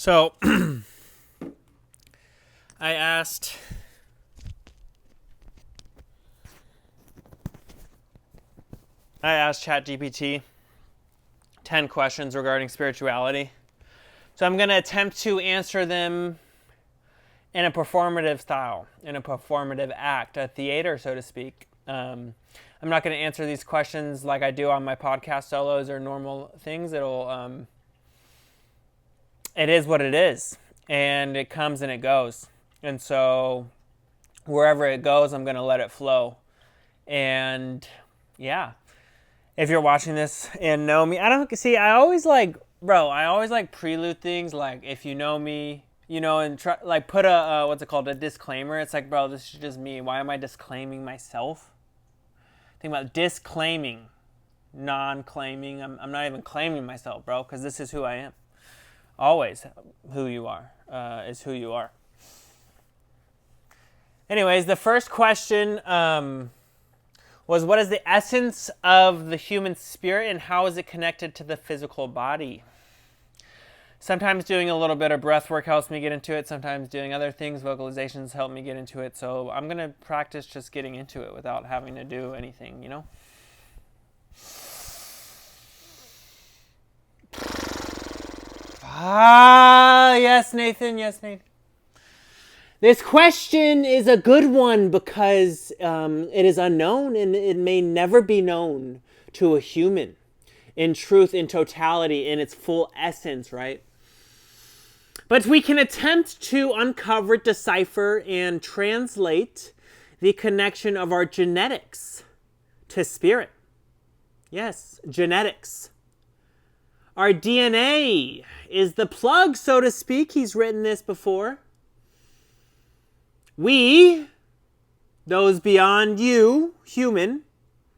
So I asked ChatGPT 10 questions regarding spirituality. So I'm going to attempt to answer them in a performative style, in a performative act, a theater, so to speak. I'm not going to answer these questions like I do on my podcast solos or normal things. It is what it is, and it comes and it goes. And so wherever it goes, I'm going to let it flow. And yeah, if you're watching this and know me, I always like prelude things. Like, if you know me, and try, like, put a disclaimer. It's like, bro, this is just me. Why am I disclaiming myself? Think about disclaiming, non-claiming. I'm not even claiming myself, bro, because this is who I am. Always who you are is who you are. Anyways, the first question was, what is the essence of the human spirit and how is it connected to the physical body? Sometimes doing a little bit of breath work helps me get into it. Sometimes doing other things, vocalizations, help me get into it. So I'm going to practice just getting into it without having to do anything, Yes, Nathan. Yes, Nathan. This question is a good one because it is unknown and it may never be known to a human in truth, in totality, in its full essence, right? But we can attempt to uncover, decipher, and translate the connection of our genetics to spirit. Yes, genetics. Our DNA is the plug, so to speak. He's written this before. We, those beyond you, human,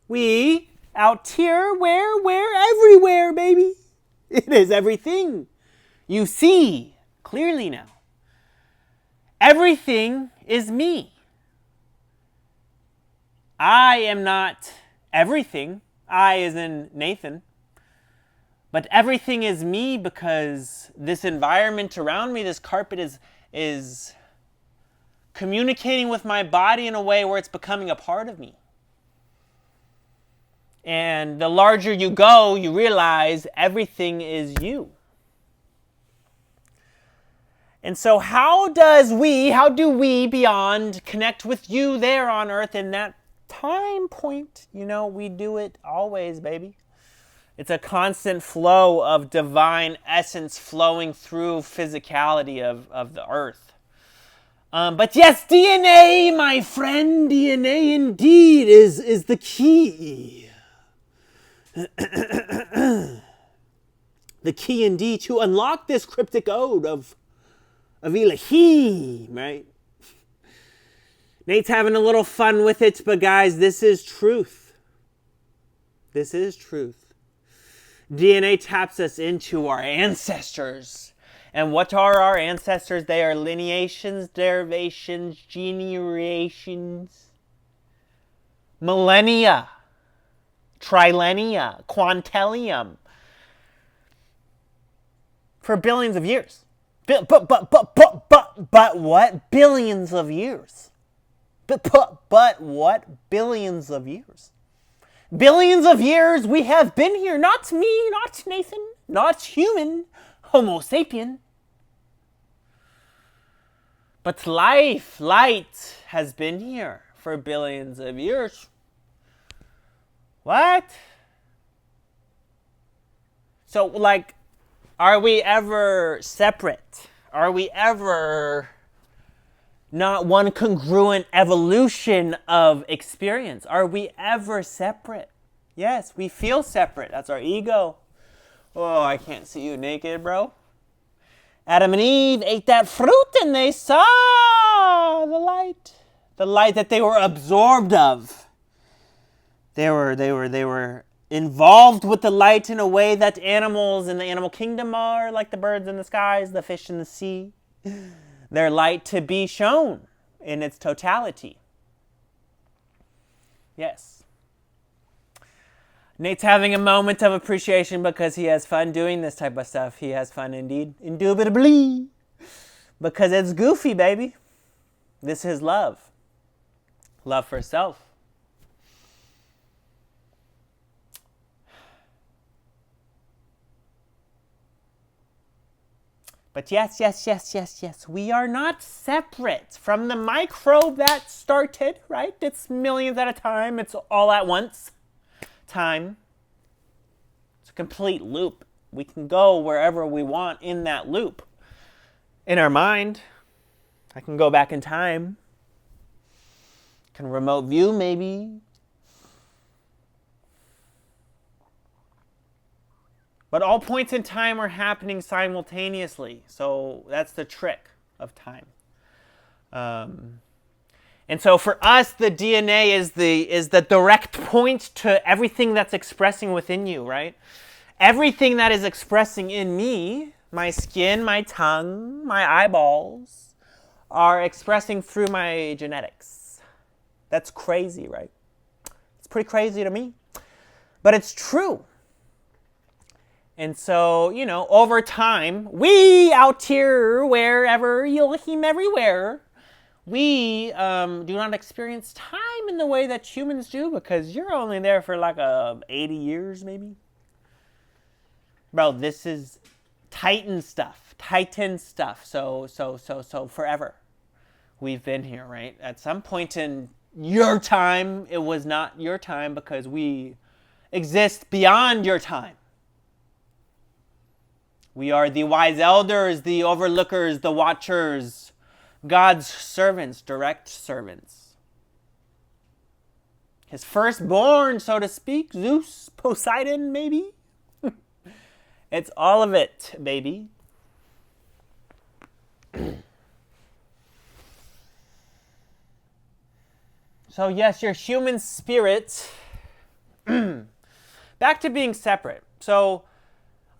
we out here, where, everywhere, baby. It is everything. You see clearly now. Everything is me. I am not everything. I as in Nathan. But everything is me because this environment around me, this carpet is communicating with my body in a way where it's becoming a part of me. And the larger you go, you realize everything is you. And so how do we beyond connect with you there on earth in that time point? We do it always, baby. It's a constant flow of divine essence flowing through physicality of the earth. But yes, DNA, my friend, DNA indeed is the key. The key indeed to unlock this cryptic ode of Elohim, right? Nate's having a little fun with it, but guys, this is truth. This is truth. DNA taps us into our ancestors. And what are our ancestors? They are lineations, derivations, generations, millennia, trillennia, quintillium, for billions of years. But what? Billions of years. But what? Billions of years. Billions of years we have been here. Not me, not Nathan, not human, Homo sapien. But light has been here for billions of years. What? So, are we ever separate? Are we ever not one congruent evolution of experience? Are we ever separate? Yes, we feel separate. That's our ego. Oh, I can't see you naked, bro. Adam and Eve ate that fruit and they saw the light that they were absorbed of. They were involved with the light in a way that animals in the animal kingdom are, like the birds in the skies, the fish in the sea. Their light to be shown in its totality. Yes. Nate's having a moment of appreciation because he has fun doing this type of stuff. He has fun indeed. Indubitably. Because it's goofy, baby. This is love. Love for self. But yes, we are not separate from the microbe that started, right? It's millions at a time. It's all at once. Time. It's a complete loop. We can go wherever we want in that loop. In our mind, I can go back in time. Can remote view maybe. But all points in time are happening simultaneously. So that's the trick of time. And so for us, the DNA is the direct point to everything that's expressing within you, right? Everything that is expressing in me, my skin, my tongue, my eyeballs, are expressing through my genetics. That's crazy, right? It's pretty crazy to me. But it's true. And so, over time, we out here, wherever, you'll him everywhere, we do not experience time in the way that humans do because you're only there for like 80 years maybe. Bro, this is Titan stuff. So forever. We've been here, right? At some point in your time, it was not your time because we exist beyond your time. We are the wise elders, the overlookers, the watchers, God's servants, direct servants. His firstborn, so to speak, Zeus, Poseidon, maybe. It's all of it, baby. So yes, your human spirit, back to being separate. So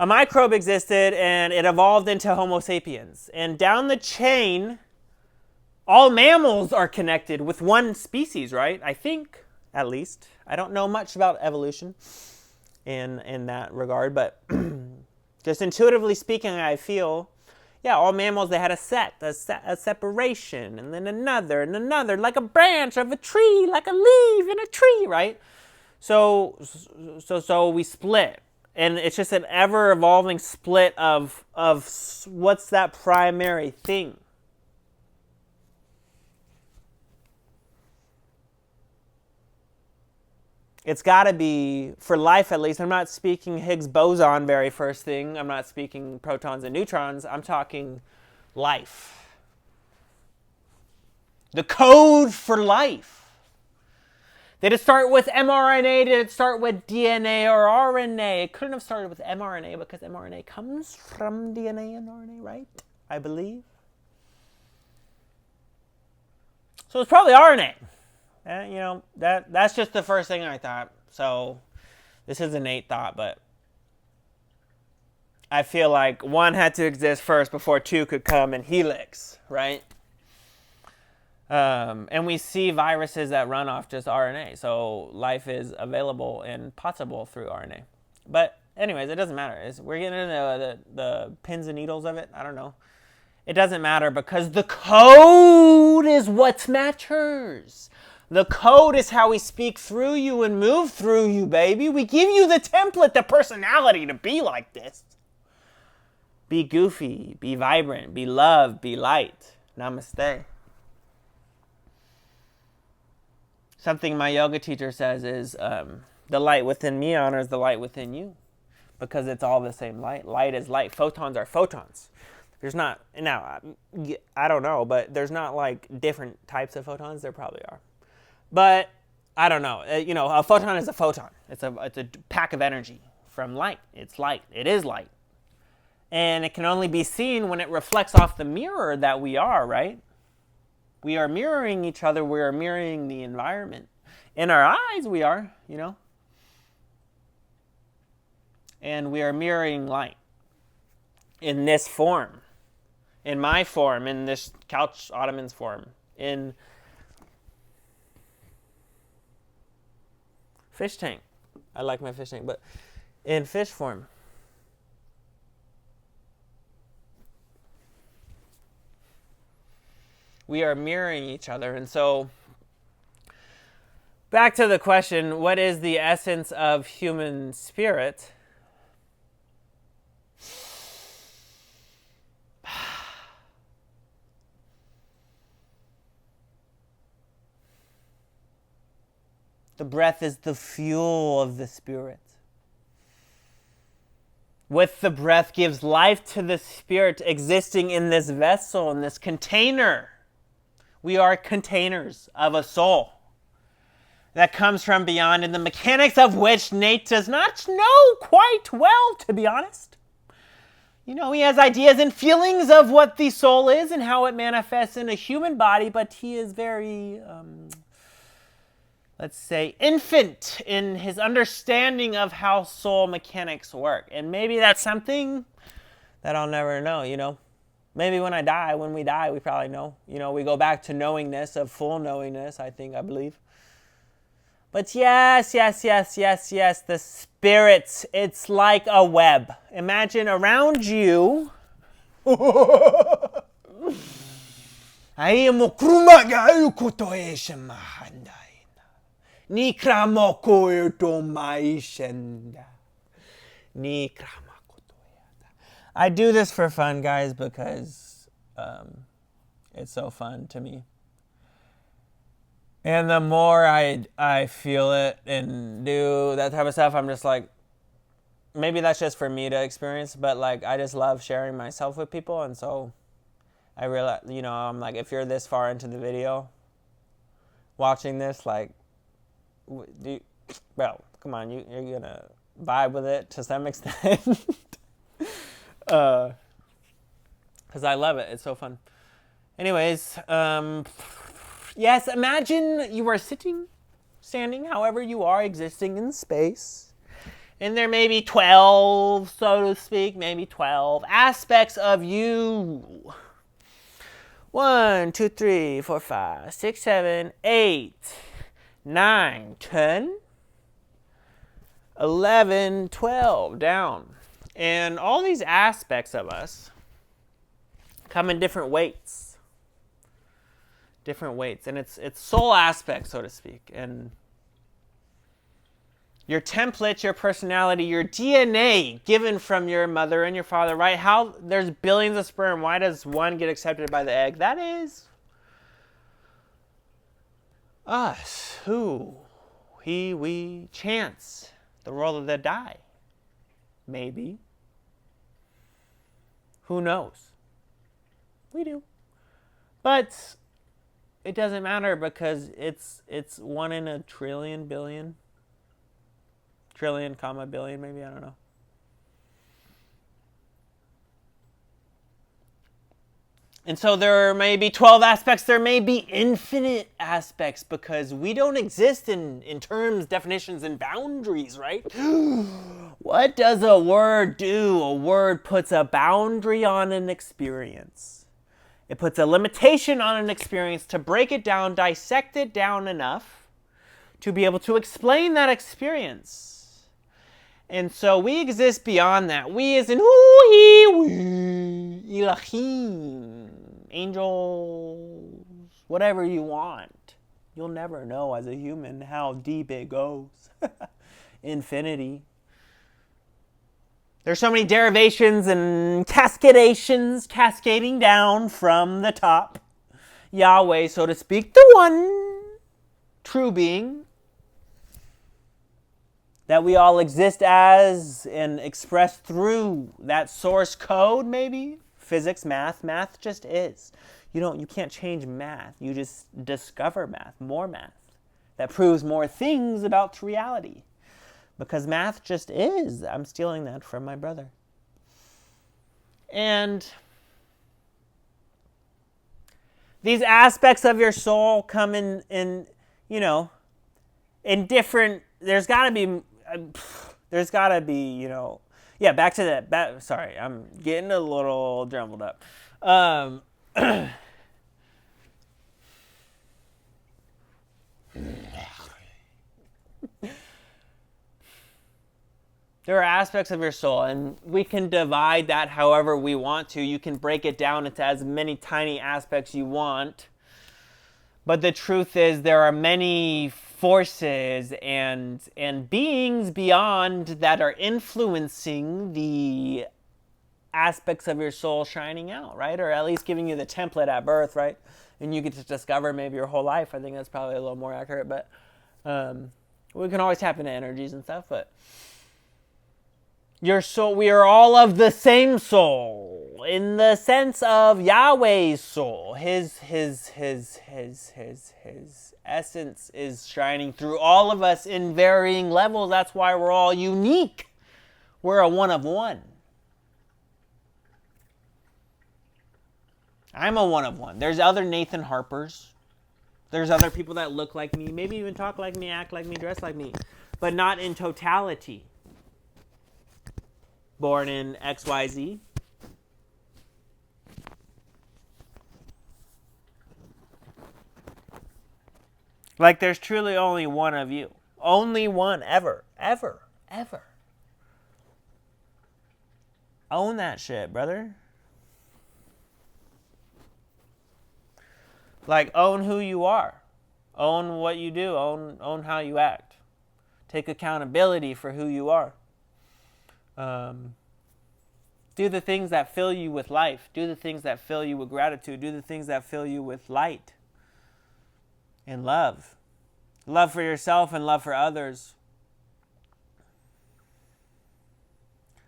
a microbe existed and it evolved into Homo sapiens. And down the chain, all mammals are connected with one species, right? I think, at least. I don't know much about evolution in that regard, but just intuitively speaking, I feel, all mammals, they had a separation, and then another, like a branch of a tree, like a leaf in a tree, right? So we split. And it's just an ever-evolving split of what's that primary thing. It's got to be, for life at least, I'm not speaking Higgs boson very first thing. I'm not speaking protons and neutrons. I'm talking life. The code for life. Did it start with mRNA? Did it start with DNA or RNA? It couldn't have started with mRNA because mRNA comes from DNA and RNA, right? I believe. So it's probably RNA. That's just the first thing I thought. So this is an innate thought, but I feel like one had to exist first before two could come in helix, right? And we see viruses that run off just RNA. So life is available and possible through RNA. But anyways, it doesn't matter. We're getting into the pins and needles of it. I don't know. It doesn't matter because the code is what matters. The code is how we speak through you and move through you, baby. We give you the template, the personality to be like this. Be goofy, be vibrant, be love, be light. Namaste. Something my yoga teacher says is the light within me honors the light within you because it's all the same light. Light is light. Photons are photons. There's not, now, I don't know, but there's not like different types of photons. There probably are. But I don't know. A photon is a photon. It's a pack of energy from light. It's light. It is light. And it can only be seen when it reflects off the mirror that we are, right? We are mirroring each other. We are mirroring the environment. In our eyes, we are, And we are mirroring light in this form, in my form, in this couch ottoman's form, in fish tank I like my fish tank, but in fish form. We are mirroring each other. And so, back to the question, what is the essence of human spirit? The breath is the fuel of the spirit. With the breath gives life to the spirit existing in this vessel, in this container. We are containers of a soul that comes from beyond, and the mechanics of which Nate does not know quite well, to be honest. You know, he has ideas and feelings of what the soul is and how it manifests in a human body, but he is very, let's say, infant in his understanding of how soul mechanics work. And maybe that's something that I'll never know, you know. Maybe when we die, we probably know. You know, we go back to knowingness, of full knowingness, I believe. But yes, the spirit, it's like a web. Imagine around you. I do this for fun, guys, because it's so fun to me. And the more I feel it and do that type of stuff, I'm just like, maybe that's just for me to experience, but like I just love sharing myself with people. And so I realize, you know, I'm like, if you're this far into the video, watching this, like, bro, come on, you're going to vibe with it to some extent. Because I love it. It's so fun. Anyways, yes, imagine you are standing, however you are, existing in space. And there may be 12, so to speak, maybe 12 aspects of you. 1, 2, 3, 4, 5, 6, 7, 8, 9, 10, 11, 12, down. And all these aspects of us come in different weights. And it's soul aspects, so to speak. And your template, your personality, your DNA given from your mother and your father, right? How there's billions of sperm. Why does one get accepted by the egg? That is us. Who? He, we, chance. The roll of the die. Maybe. Who knows? We do. But it doesn't matter because it's 1 in a trillion, billion. Trillion, comma, billion, maybe, I don't know. And so there may be 12 aspects, there may be infinite aspects because we don't exist in terms, definitions, and boundaries, right? What does a word do? A word puts a boundary on an experience. It puts a limitation on an experience to break it down, dissect it down enough to be able to explain that experience. And so we exist beyond that. We as in who, he, we, Elohim, angels, whatever you want. You'll never know as a human how deep it goes. Infinity. There's so many derivations and cascading down from the top. Yahweh, so to speak, the one true being that we all exist as and express through that source code, maybe. Physics, math just is. You can't change math. You just discover math, more math. That proves more things about reality. Because math just is. I'm stealing that from my brother. And these aspects of your soul come in different, there's got to be, yeah, back to that. Sorry, I'm getting a little jumbled up. There are aspects of your soul, and we can divide that however we want to. You can break it down into as many tiny aspects you want. But the truth is there are many forces and beings beyond that are influencing the aspects of your soul shining out, right? Or at least giving you the template at birth, right? And you get to discover maybe your whole life. I think that's probably a little more accurate, but we can always tap into energies and stuff, but your soul, we are all of the same soul in the sense of Yahweh's soul. His essence is shining through all of us in varying levels. That's why we're all unique. We're a one of one. I'm a one of one. There's other Nathan Harpers. There's other people that look like me, maybe even talk like me, act like me, dress like me, but not in totality. Born in XYZ. Like there's truly only one of you. Only one ever. Ever. Ever. Own that shit, brother. Like own who you are. Own what you do. Own how you act. Take accountability for who you are. Do the things that fill you with life. Do the things that fill you with gratitude. Do the things that fill you with light and love. Love for yourself and love for others.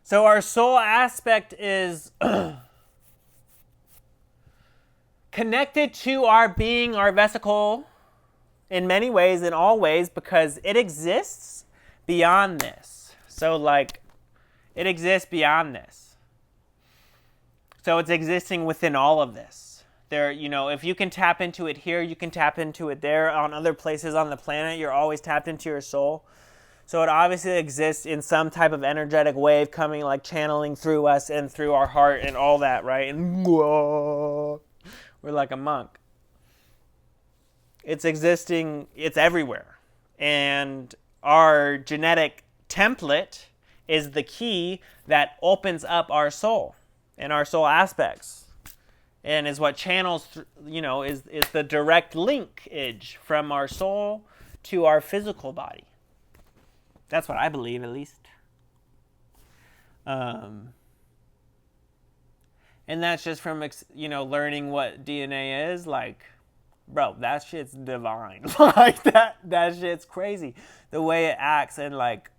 So our soul aspect is connected to our being, our vesicle, in many ways, in all ways, because it exists beyond this. So like, it exists beyond this. So it's existing within all of this. There, if you can tap into it here, you can tap into it there. On other places on the planet, you're always tapped into your soul. So it obviously exists in some type of energetic wave coming, like channeling through us and through our heart and all that, right? And whoa, we're like a monk. It's existing, it's everywhere. And our genetic template is the key that opens up our soul and our soul aspects, and is what channels, is the direct linkage from our soul to our physical body. That's what I believe, at least. And that's just from learning what DNA is. Like, bro, that shit's divine. Like that shit's crazy. The way it acts, and like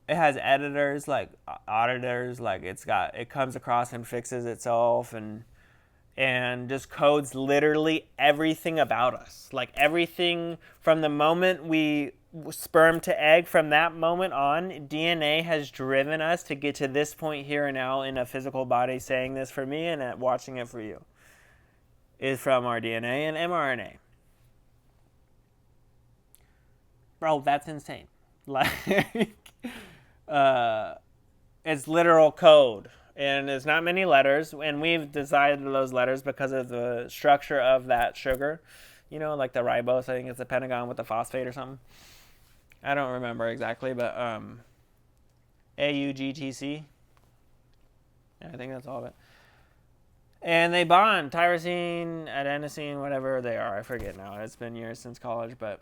it has editors, like auditors, like it comes across and fixes itself and just codes literally everything about us. Like everything from the moment we sperm to egg, from that moment on, DNA has driven us to get to this point here and now in a physical body. Saying this for me and watching it for you is from our DNA and mRNA. Bro, that's insane. Like, it's literal code, and there's not many letters, and we've decided those letters because of the structure of that sugar, like the ribose. I think it's the pentagon with the phosphate or something. I don't remember exactly, but AUGTC. I think that's all of it. And they bond, tyrosine, adenosine, whatever they are. I forget now. It's been years since college, but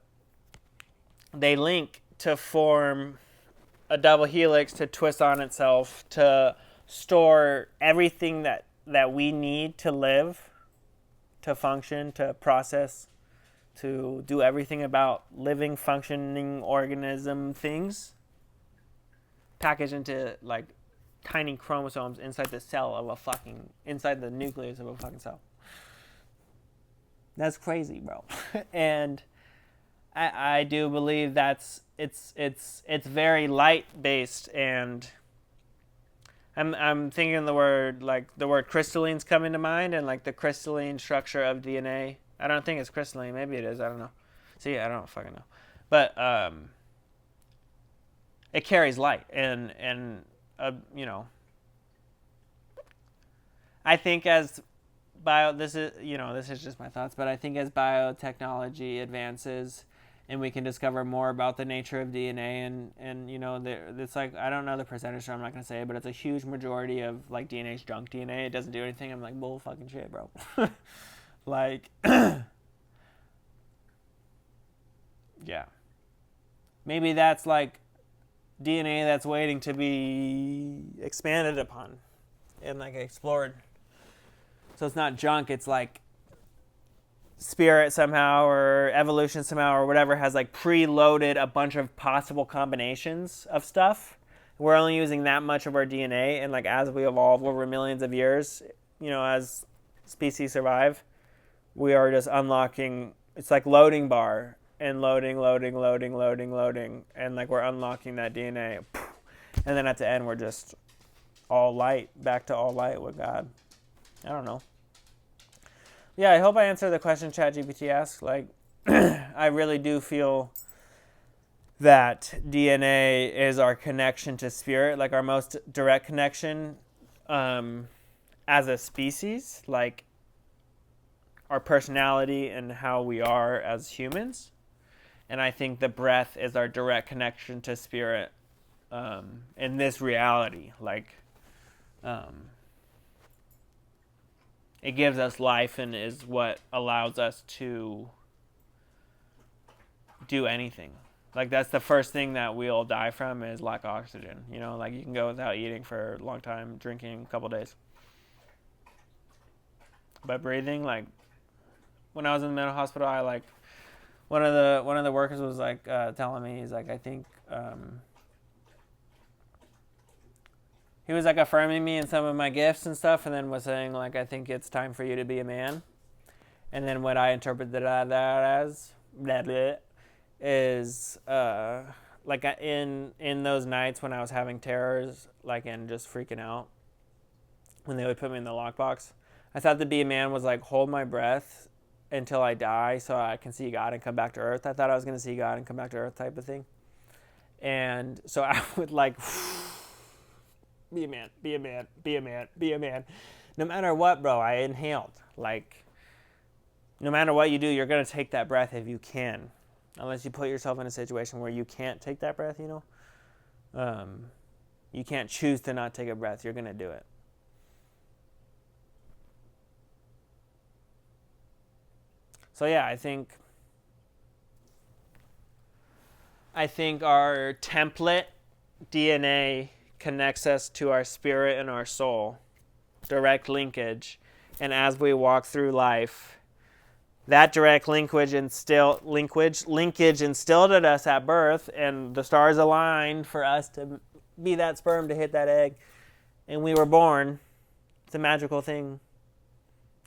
they link to form a double helix to twist on itself to store everything that we need to live, to function, to process, to do everything about living, functioning organism things, packaged into like tiny chromosomes inside the cell of inside the nucleus of a fucking cell. That's crazy, bro. And I do believe it's very light based, and I'm thinking the word crystallines come into mind, and like the crystalline structure of DNA. I don't think it's crystalline. Maybe it is. I don't know. See, I don't fucking know. But it carries light, and I think as this is just my thoughts, but I think as biotechnology advances and we can discover more about the nature of DNA, and you know, it's like, I don't know the percentage, so I'm not gonna say it, but it's a huge majority of like DNA's junk DNA. It doesn't do anything. I'm like, bull fucking shit, bro. Like, yeah, maybe that's like DNA that's waiting to be expanded upon and like explored. So it's not junk. It's like spirit somehow, or evolution somehow, or whatever, has like preloaded a bunch of possible combinations of stuff. We're only using that much of our DNA, and like as we evolve over millions of years, you know, as species survive, we are just unlocking. It's like loading bar, and loading, and like we're unlocking that DNA, and then at the end we're just all light, back to all light with God. I don't know. Yeah, I hope I answered the question ChatGPT asked. Like, I really do feel that DNA is our connection to spirit, like our most direct connection as a species, like our personality and how we are as humans. And I think the breath is our direct connection to spirit in this reality. Like, it gives us life and is what allows us to do anything. Like, that's the first thing that we all die from, is lack of oxygen. You know, like, you can go without eating for a long time, drinking a couple days. But breathing, like, when I was in the mental hospital, I like, one of the workers was like telling me, he's like, I think he was like affirming me in some of my gifts and stuff, and then was saying like, I think it's time for you to be a man. And then what I interpreted that as is like in those nights when I was having terrors, like, and just freaking out when they would put me in the lockbox, I thought to be a man was like, hold my breath until I die so I can see God and come back to earth. I thought I was going to see God and come back to earth type of thing. And so I would like, be a man, be a man, be a man, be a man. No matter what, bro, I inhaled. Like, no matter what you do, you're going to take that breath if you can. Unless you put yourself in a situation where you can't take that breath, you know. You can't choose to not take a breath. You're going to do it. So yeah, I think our template DNA connects us to our spirit and our soul. Direct linkage. And as we walk through life, that direct linkage instilled at us at birth, and the stars aligned for us to be that sperm to hit that egg, and we were born. It's a magical thing.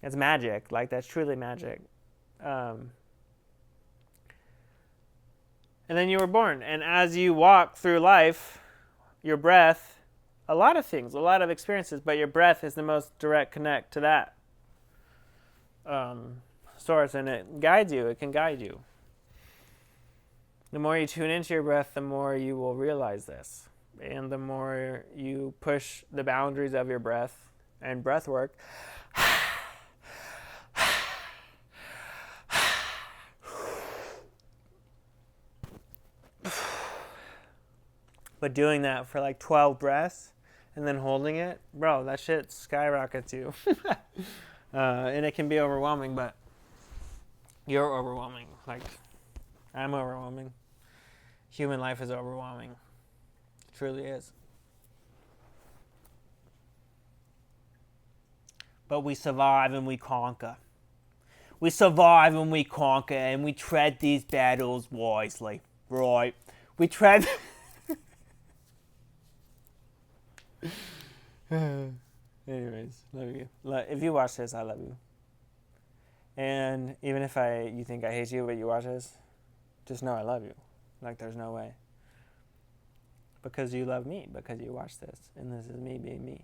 It's magic. Like, that's truly magic. And then you were born, and as you walk through life, your breath, a lot of things, a lot of experiences, but your breath is the most direct connect to that source, and it guides you. It can guide you. The more you tune into your breath, the more you will realize this, and the more you push the boundaries of your breath and breath work. But doing that for like 12 breaths and then holding it, bro, that shit skyrockets you. And it can be overwhelming, but you're overwhelming. Like, I'm overwhelming. Human life is overwhelming. It truly is. But we survive and we conquer. We survive and we conquer, and we tread these battles wisely. Right? We tread... Anyways, love you. If you watch this, I love you. And even if you think I hate you, but you watch this, just know I love you. Like, there's no way. Because you love me, because you watch this. And this is me being me.